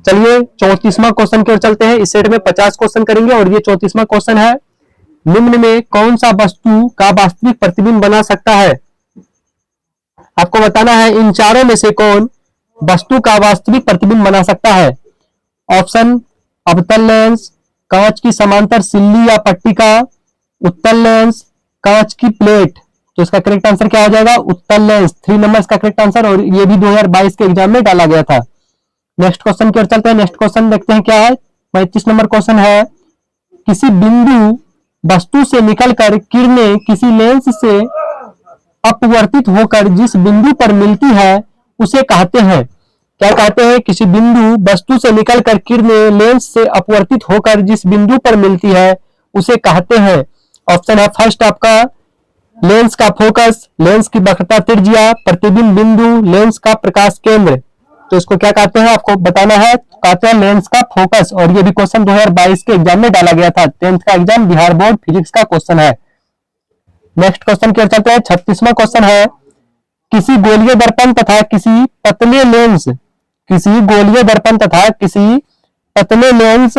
A: चलिए 34वां क्वेश्चन की ओर चलते हैं। इस सेट में 50 क्वेश्चन करेंगे और ये 34वां क्वेश्चन है। निम्न में कौन सा वस्तु का वास्तविक प्रतिबिंब बना सकता है। आपको बताना है इन चारों में से कौन वस्तु का वास्तविक प्रतिबिंब बना सकता है। ऑप्शन: अवतल लेंस, कांच की समांतर सिल्ली या पट्टिका, उत्तल लेंस, कांच की प्लेट। तो इसका करेक्ट आंसर क्या हो जाएगा, उत्तल लेंस। 3 नंबर इसका करेक्ट आंसर, और ये भी 2022 के एग्जाम में डाला गया था। नेक्स्ट क्वेश्चन की ओर चलते हैं। नेक्स्ट क्वेश्चन देखते हैं क्या है। 35 नंबर क्वेश्चन है। किसी बिंदु वस्तु से निकलकर किरणें किसी लेंस से अपवर्तित होकर जिस बिंदु पर मिलती है उसे कहते हैं। क्या कहते हैं, किसी बिंदु वस्तु से निकलकर किरणें लेंस से अपवर्तित होकर जिस बिंदु पर मिलती है उसे कहते हैं। ऑप्शन है फर्स्ट आपका लेंस का फोकस, लेंस की वक्रता त्रिज्या, प्रतिबिंब बिंदु, लेंस का प्रकाश केंद्र। तो इसको क्या कहते हैं आपको बताना है, कहते हैं लेंस का फोकस। और ये भी क्वेश्चन 2022 के एग्जाम में डाला गया था। 10th का एग्जाम, बिहार बोर्ड फिजिक्स का क्वेश्चन है। नेक्स्ट क्वेश्चन की ओर चलते हैं। 36वां क्वेश्चन है। किसी गोलीय दर्पण तथा किसी पतले लेंस, किसी गोलीय दर्पण तथा किसी पतले लेंस,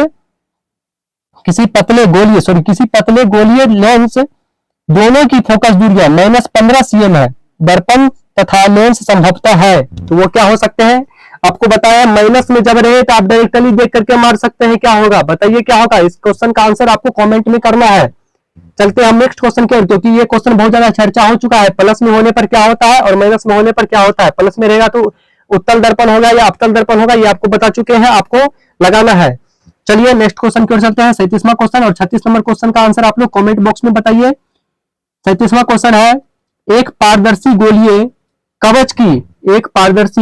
A: किसी पतले गोलीय लेंस दोनों की फोकस दूरियां -15 cm है। दर्पण तथा लेंस संभवतः है, तो वो क्या हो सकते हैं आपको बताया। माइनस में जब रहे तो आप डायरेक्टली देख करके मार सकते हैं। क्या होगा बताइए, क्या होगा। इस क्वेश्चन का आंसर आपको कमेंट में करना है। चलते हैं हम नेक्स्ट क्वेश्चन की ओर, क्योंकि ये क्वेश्चन बहुत ज्यादा चर्चा हो चुका है। प्लस में होने पर क्या होता है और माइनस में होने पर क्या होता है। प्लस में रहेगा तो उत्तल दर्पण होगा या अवतल दर्पण होगा, ये आपको बता चुके हैं, आपको लगाना है। चलिए नेक्स्ट क्वेश्चन की ओर चलते हैं। 37वां क्वेश्चन और 36 नंबर क्वेश्चन का आंसर आप लोग कमेंट बॉक्स में बताइए। 37वां क्वेश्चन है। एक पारदर्शी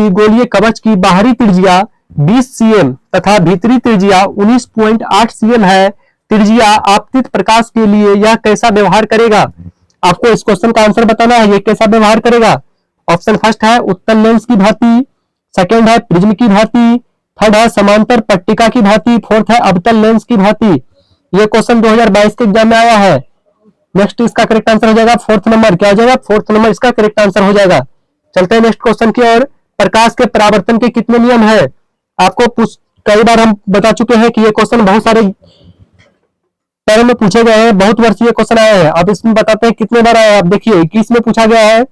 A: गोलीय कवच की बाहरी त्रिज्या 20 cm तथा भीतरी त्रिज्या 19.8 cm है। त्रिज्या आपतित प्रकाश के लिए यह कैसा व्यवहार करेगा। आपको इस क्वेश्चन का आंसर बताना है, ये कैसा व्यवहार करेगा। ऑप्शन फर्स्ट है उत्तल लेंस की भांति, सेकेंड है प्रिज्म की भांति, थर्ड है समांतर पट्टिका की भांति, फोर्थ है अवतल लेंस की भांति। ये क्वेश्चन 2022 के एग्जाम में आया है। नेक्स्ट इसका करेक्ट आंसर हो जाएगा 4th नंबर। क्या हो जाएगा, 4th नंबर इसका करेक्ट आंसर हो जाएगा। चलते हैं नेक्स्ट क्वेश्चन की ओर। प्रकाश के परावर्तन के कितने नियम है। आपको कई बार हम बता चुके हैं कि ये क्वेश्चन बहुत सारे पैरों में पूछे गए हैं, बहुत वर्ष ये क्वेश्चन आए हैं। अब इसमें बताते हैं कितने बार आया है। आप देखिए 21 में पूछा गया है,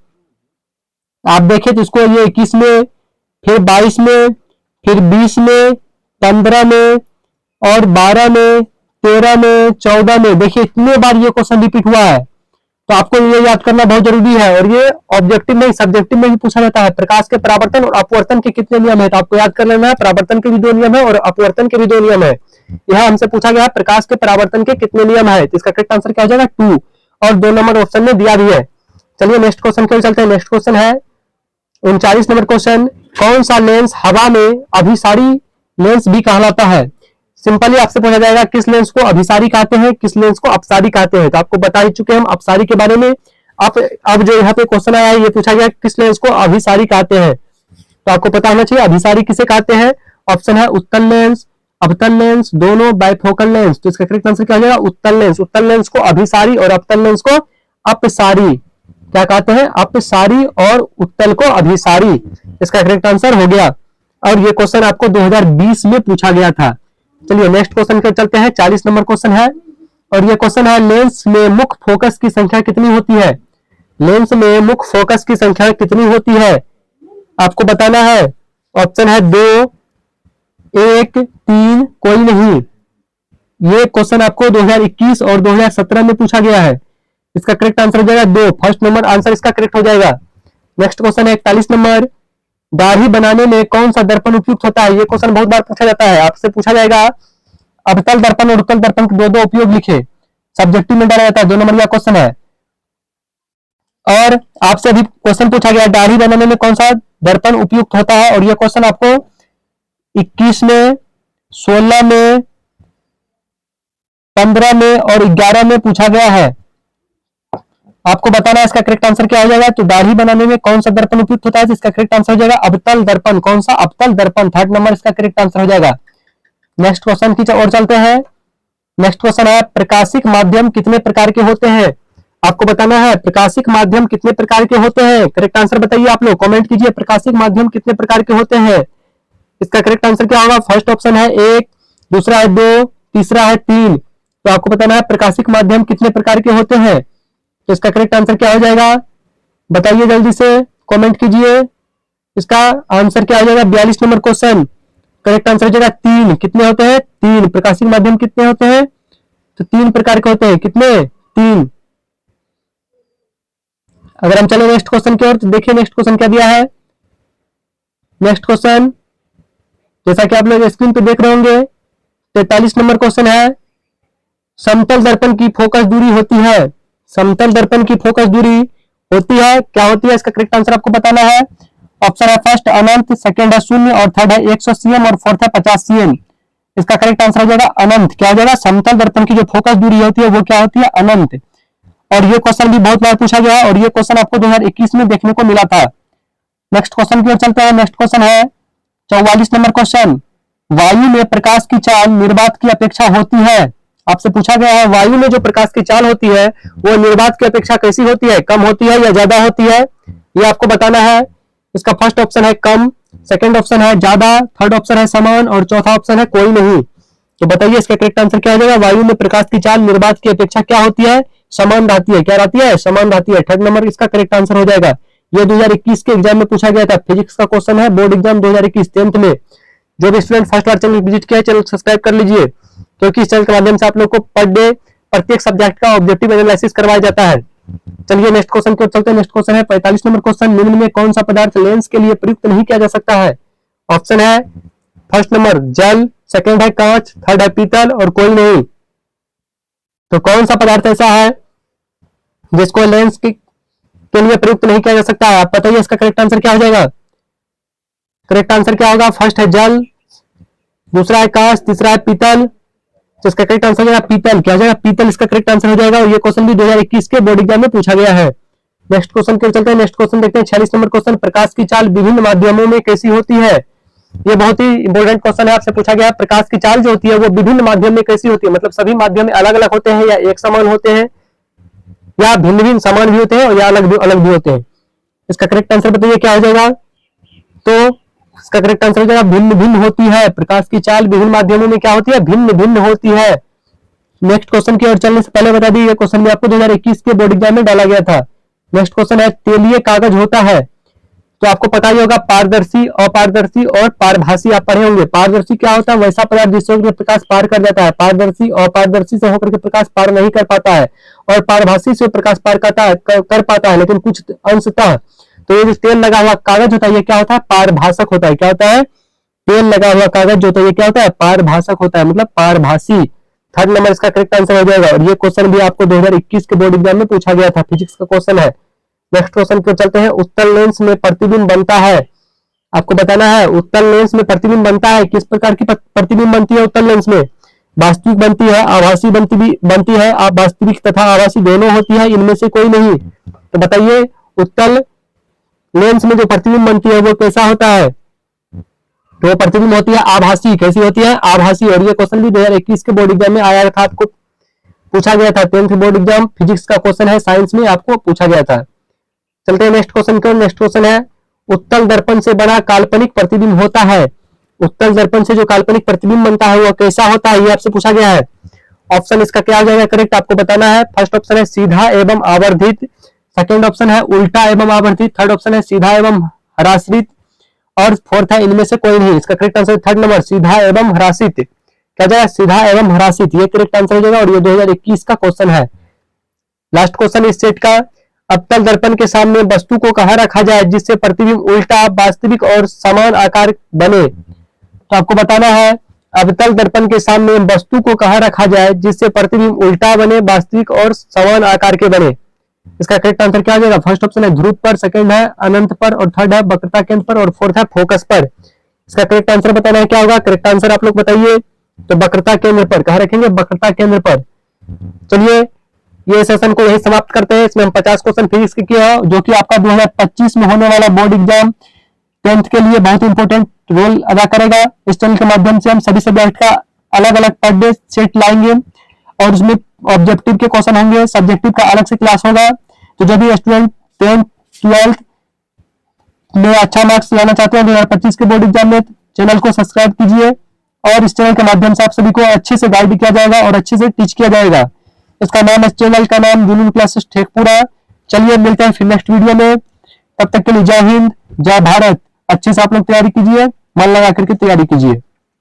A: आप देखिए तो इसको ये 21 में, फिर 22 में, फिर 20 में, 15 में और 12 में, 13 में, 14 में। देखिए इतने बार ये क्वेश्चन रिपीट हुआ है, तो आपको ये याद करना बहुत जरूरी है। और ये ऑब्जेक्टिव में, सब्जेक्टिव में भी पूछा जाता है। प्रकाश के परावर्तन और अपवर्तन के कितने नियम है, तो आपको याद कर लेना है। परावर्तन के भी 2 नियम है और अपवर्तन के भी 2 नियम है। यह हमसे पूछा गया है प्रकाश के परावर्तन के कितने नियम है, तो इसका करेक्ट आंसर क्या हो जाएगा 2, और 2 नंबर ऑप्शन में दिया भी है। चलिए नेक्स्ट क्वेश्चन की ओर चलते हैं। नेक्स्ट क्वेश्चन है 39 नंबर क्वेश्चन। कौन सा लेंस हवा में अभिसारी लेंस भी कहलाता है। सिंपली आपसे पूछा जाएगा किस लेंस को अभिसारी कहते हैं, किस लेंस को अपसारी कहते हैं। तो आपको बता ही चुके हैं हम अपसारी के बारे में। अब जो यहाँ पे क्वेश्चन आया है, ये पूछा गया किस लेंस को अभिसारी कहते हैं, तो आपको पता होना चाहिए अभिसारी किसे कहते हैं। ऑप्शन है उत्तल लेंस, अवतल लेंस, दोनों, बाइफोकल लेंस। तो इसका करेक्ट आंसर क्या हो जाएगा, उत्तल लेंस। उत्तल लेंस को अभिसारी और अवतल लेंस को अपसारी क्या कहते हैं, अपसारी, और उत्तल को अभिसारी। इसका करेक्ट आंसर हो गया। और ये क्वेश्चन आपको 2020 में पूछा गया था। चलिए नेक्स्ट क्वेश्चन पे चलते हैं। 40 नंबर क्वेश्चन है, और ये क्वेश्चन है लेंस में मुख्य फोकस की संख्या कितनी होती है। लेंस में मुख्य फोकस की संख्या कितनी होती है, आपको बताना है। ऑप्शन है 2, 1, 3, कोई नहीं। ये क्वेश्चन आपको 2021 और 2017 में पूछा गया है। इसका करेक्ट आंसर हो जाएगा 2, फर्स्ट नंबर आंसर इसका करेक्ट हो जाएगा। नेक्स्ट क्वेश्चन है 41 नंबर। दाढ़ी बनाने में कौन सा दर्पण उपयुक्त होता है। ये क्वेश्चन बहुत बार पूछा जाता है। आपसे पूछा जाएगा अवतल दर्पण और उत्तल दर्पण के 2 उपयोग लिखे, सब्जेक्टिव में डाला जाता है। 2 नंबर का क्वेश्चन है। और आपसे अभी क्वेश्चन पूछा गया दाढ़ी बनाने में कौन सा दर्पण उपयुक्त होता है, और ये क्वेश्चन आपको 21 में, 16 में, 15 में और 11 में पूछा गया है। आपको बताना है इसका करेक्ट आंसर क्या हो जाएगा। तो दाढ़ी बनाने में कौन सा दर्पण उपयुक्त होता है, तो इसका करेक्ट आंसर हो जाएगा अवतल दर्पण। कौन सा, अवतल दर्पण। 3rd नंबर इसका करेक्ट आंसर हो जाएगा। नेक्स्ट क्वेश्चन की ओर चलते हैं। नेक्स्ट क्वेश्चन है प्रकाशिक माध्यम कितने प्रकार के होते हैं। आपको बताना है प्रकाशिक माध्यम कितने प्रकार के होते हैं। करेक्ट आंसर बताइए आप लोग, कमेंट कीजिए प्रकाशिक माध्यम कितने प्रकार के होते हैं। इसका करेक्ट आंसर क्या होगा। फर्स्ट ऑप्शन है 1, दूसरा है 2, तीसरा है 3। तो आपको बताना है प्रकाशिक माध्यम कितने प्रकार के होते हैं। तो इसका करेक्ट आंसर क्या हो जाएगा, बताइए जल्दी से कमेंट कीजिए। इसका आंसर क्या हो जाएगा 42 नंबर क्वेश्चन। करेक्ट आंसर हो जाएगा 3। कितने होते हैं 3। प्रकाशिक माध्यम कितने होते हैं, तो 3 प्रकार के होते हैं। कितने 3। अगर हम चले नेक्स्ट क्वेश्चन की ओर तो देखिए नेक्स्ट क्वेश्चन क्या दिया है। नेक्स्ट क्वेश्चन जैसा कि आप लोग स्क्रीन पे देख रहे होंगे 43 नंबर क्वेश्चन है। समतल दर्पण की फोकस दूरी होती है। समतल दर्पण की फोकस दूरी होती है, क्या होती है, इसका करेक्ट आंसर आपको बताना है। ऑप्शन है फर्स्ट अनंत, सेकंड है 0 और थर्ड है 100 cm और फोर्थ है 50 cm। इसका करेक्ट आंसर हो जाएगा अनंत। क्या हो जाएगा, समतल दर्पण की जो फोकस दूरी होती है वो क्या होती है, अनंत। और ये क्वेश्चन भी बहुत बार पूछा गया है और ये क्वेश्चन आपको 2021 में देखने को मिला था। नेक्स्ट क्वेश्चन की ओर चलते हैं। नेक्स्ट क्वेश्चन है 44 नंबर क्वेश्चन। वायु में प्रकाश की चाल निर्वात की अपेक्षा होती है। आपसे पूछा गया है वायु में जो प्रकाश की चाल होती है वो निर्वात की अपेक्षा कैसी होती है, कम होती है या ज्यादा होती है, ये आपको बताना है। इसका फर्स्ट ऑप्शन है कम, सेकंड ऑप्शन है ज्यादा, थर्ड ऑप्शन है समान और चौथा ऑप्शन है कोई नहीं। तो बताइए इसका करेक्ट आंसर क्या हो जाएगा। वायु में प्रकाश की चाल निर्वात की अपेक्षा क्या होती है, समान रहती है। क्या रहती है, समान रहती है। थर्ड नंबर इसका करेक्ट आंसर हो जाएगा। ये 2021 के एग्जाम में पूछा गया था, फिजिक्स का क्वेश्चन है, बोर्ड एग्जाम 2021 10th में। जो भी स्टूडेंट फर्स्ट बार चैनल विजिट किया चैनल सब्सक्राइब कर लीजिए, क्योंकि इस चैनल के माध्यम से आप लोग को पर डे प्रत्येक सब्जेक्ट का ऑब्जेक्टिव एनालिसिस करवाया जाता है। चलिए नेक्स्ट क्वेश्चन की ओर चलते हैं। नेक्स्ट क्वेश्चन है 45 नंबर क्वेश्चन। निम्न में कौन सा पदार्थ लेंस के लिए प्रयुक्त नहीं किया जा सकता है। ऑप्शन है फर्स्ट नंबर जल, सेकंड है कांच, थर्ड है पीतल और कोई नहीं। तो कौन सा पदार्थ ऐसा है जिसको लेंस के लिए प्रयुक्त नहीं किया जा सकता है, आप बताइए इसका करेक्ट आंसर क्या हो जाएगा। करेक्ट आंसर क्या होगा, फर्स्ट है जल, दूसरा है कांच, तीसरा है पीतल। तो इसका करेक्ट आंसर हो जाएगा पीतल। क्या हो जाएगा, पीतल इसका करेक्ट आंसर हो जाएगा। और ये क्वेश्चन भी 2021 के बोर्ड एग्जाम में पूछा गया है। नेक्स्ट क्वेश्चन के चलते हैं। नेक्स्ट क्वेश्चन देखते हैं 46 नंबर क्वेश्चन। प्रकाश की चाल विभिन्न माध्यमों में कैसी होती है। ये बहुत ही इंपॉर्टेंट क्वेश्चन है, आपसे पूछा गया प्रकाश की चाल जो होती है वो विभिन्न माध्यम में कैसी होती है, मतलब सभी माध्यम में अलग अलग होते हैं या एक समान होते हैं या भिन्न भिन्न समान भी होते हैं और या अलग भी होते हैं। इसका करेक्ट आंसर बताइए क्या हो जाएगा। तो इसका करेक्ट आंसर हो जाएगा भिन्न भिन्न होती है। प्रकाश की चाल विभिन्न माध्यमों में क्या होती है, भिन्न भिन्न होती है। नेक्स्ट क्वेश्चन की ओर चलने से पहले बता दी, ये क्वेश्चन भी आपको 2021 के बोर्ड एग्जाम में डाला गया था। नेक्स्ट क्वेश्चन है तेलीय कागज होता है। तो आपको पता ही होगा पारदर्शी, अपारदर्शी और पारभासी आप पढ़े होंगे। पारदर्शी क्या होता है, वैसा पदार्थ जिससे होकर प्रकाश पार कर जाता है। पारदर्शी अपारदर्शी से होकर के प्रकाश पार नहीं कर पाता है और पारभासी से प्रकाश पार कर पाता है लेकिन कुछ अंशतः। तो ये जो तेल लगा हुआ कागज होता है ये क्या होता है, पारभाषक होता है। क्या होता है, तेल लगा हुआ कागज जो होता है ये क्या होता है, पारभाषक होता है, मतलब पारभासी। थर्ड नंबर इसका करेक्ट आंसर हो जाएगा। और ये क्वेश्चन भी आपको 2021 के बोर्ड एग्जाम में पूछा गया था, फिजिक्स का क्वेश्चन है। नेक्स्ट क्वेश्चन की ओर चलते हैं। उत्तल लेंस में प्रतिबिंब बनता है। आपको बताना है उत्तल लेंस में प्रतिबिंब बनता है, किस प्रकार की प्रतिबिंब बनती है उत्तल लेंस में। वास्तविक बनती है, आभासी बनती है। वास्तविक तथा आभासी दोनों होती है, इनमें से कोई नहीं। तो बताइए उत्तल लेंस में जो प्रतिबिंब बनती है वो कैसा होता है। तो प्रतिबिंब होती है आभासी। कैसी होती है, आभासी। और ये क्वेश्चन भी 2021 के बोर्ड एग्जाम में आया था, आपको पूछा गया था। 10th बोर्ड एग्जाम फिजिक्स का क्वेश्चन है, साइंस में आपको पूछा गया था। चलते हैं नेक्स्ट क्वेश्चन को। नेक्स्ट क्वेश्चन है उत्तल दर्पण से बना काल्पनिक प्रतिबिंब होता है। उत्तल दर्पण से जो काल्पनिक प्रतिबिंब बनता है वो कैसा होता है, ये आपसे पूछा गया है। ऑप्शन इसका क्या हो जाएगा करेक्ट, आपको बताना है। फर्स्ट ऑप्शन है सीधा एवं आवर्धित, सेकंड ऑप्शन है उल्टा एवं आवर्धित, थर्ड ऑप्शन है सीधा एवं हराश्रित और फोर्थ है इनमें से कोई नहीं। इसका करेक्ट आंसर थर्ड नंबर सीधा एवं हराशित। क्या जाएगा, सीधा एवं हराशित, ये करेक्ट आंसर हो जाएगा। और ये 2021 का क्वेश्चन है। लास्ट क्वेश्चन इस सेट का। अवतल दर्पण के सामने वस्तु को कहां रखा जाए जिससे प्रतिबिंब उल्टा, वास्तविक और समान आकार बने। तो आपको बताना है अवतल दर्पण के सामने वस्तु को कहां रखा जाए जिससे प्रतिबिंब उल्टा बने, वास्तविक और समान आकार के बने। इसका करेक्ट आंसर क्या हो जाएगा। फर्स्ट ऑप्शन है ध्रुव पर, सेकंड है अनंत पर और थर्ड है वक्रता केंद्र पर और फोर्थ है फोकस पर। इसका करेक्ट आंसर बताना है क्या होगा। करेक्ट आंसर आप लोग बताइए। तो वक्रता केंद्र पर, कहां रखेंगे, वक्रता केंद्र पर। चलिए ये सेशन को यही समाप्त करते हैं। इसमें हम 50 क्वेश्चन फिजिक्स के किया है जो कि आपका 2025 में होने वाला बोर्ड एग्जाम 10th के लिए बहुत इंपॉर्टेंट रोल अदा करेगा। इस चैनल के माध्यम से हम सभी सब्जेक्ट का अलग अलग पर डे सेट लाएंगे और उसमें ऑब्जेक्टिव के क्वेश्चन होंगे, सब्जेक्टिव का अलग से क्लास होगा। तो जो भी स्टूडेंट 10th 12th में अच्छा मार्क्स लाना चाहते हैं 2025 के बोर्ड एग्जाम में, चैनल को सब्सक्राइब कीजिए और इस चैनल के माध्यम से आप सभी को अच्छे से गाइड किया जाएगा और अच्छे से टीच किया जाएगा। इसका नाम, इस चैनल का नाम जुनून क्लासेस शेखपुरा। चलिए मिलते हैं फिर नेक्स्ट वीडियो में, तब तक के लिए जय हिंद, जय भारत। अच्छे से आप लोग तैयारी कीजिए, मन लगा करके तैयारी कीजिए।